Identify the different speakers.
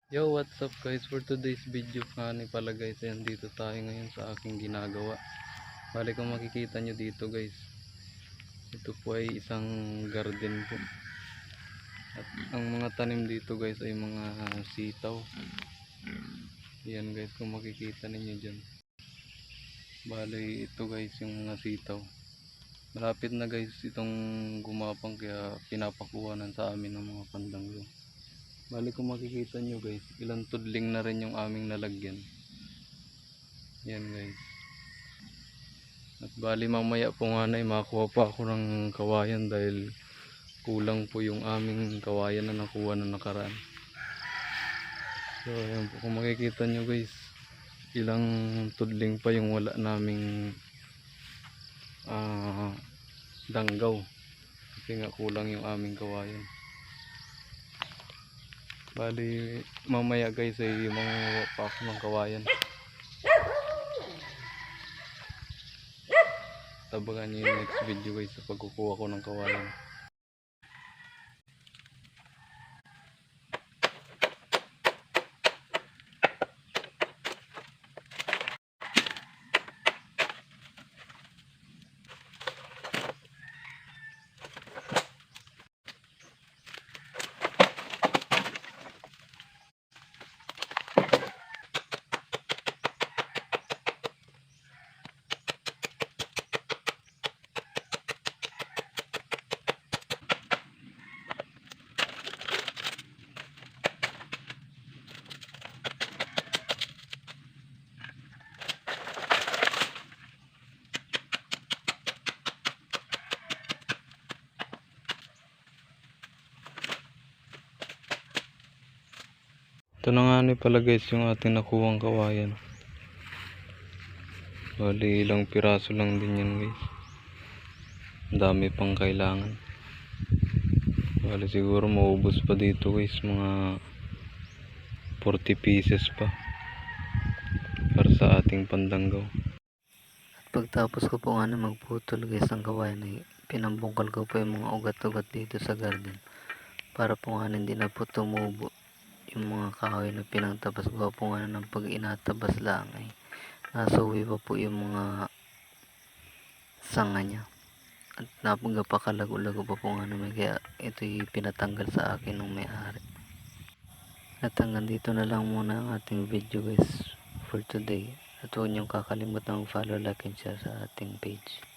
Speaker 1: Yo, what's up guys? For today's video nga ni pala guys, ayan dito tayo ngayon sa aking ginagawa. Bali kung makikita nyo dito guys, ito po ay isang garden po. At ang mga tanim dito guys ay mga sitaw. Ayan guys, kung makikita ninyo dyan. Bali ito guys yung mga sitaw. Malapit na guys itong gumapang, kaya pinapakuhanan sa amin ng mga pandanggo. Bali kung makikita nyo guys, ilang tudling na rin yung aming nalagyan. Yan guys. At bali mamaya po nga na makakuha pa ako ng kawayan dahil kulang po yung aming kawayan na nakuha na nakaraan. So ayan po, kung makikita nyo guys, ilang tudling pa yung wala naming danggaw. Kasi nga kulang yung aming kawayan. Bali mamaya guys ay manguha pa ako ng kawayan. Tabagan nyo yung next video guys sa pagkukuha ko ng kawayan. Ito na nga ni pala guys yung ating nakuhang kawayan. Bali ilang piraso lang din yan guys. Ang dami pang kailangan. Bali siguro maubos pa dito guys, mga 40 pieces pa para sa ating pandanggaw. At pagtapos ko po nga na magputol guys ng kawayan, ay pinambungkal ko po yung mga ugat-ugat dito sa garden para po nga hindi na po tumubo yung mga kahoy na pinangtabas ko po nga ng pag inatabas lang ay nasuwi pa po yung mga sanga nya at napagapakalago-lago pa po nga naman, kaya ito'y pinatanggal sa akin ng may-ari. At hanggang dito na lang muna ang ating video guys for today, at huwag niyong kakalimutan mag-follow, like and share sa ating page.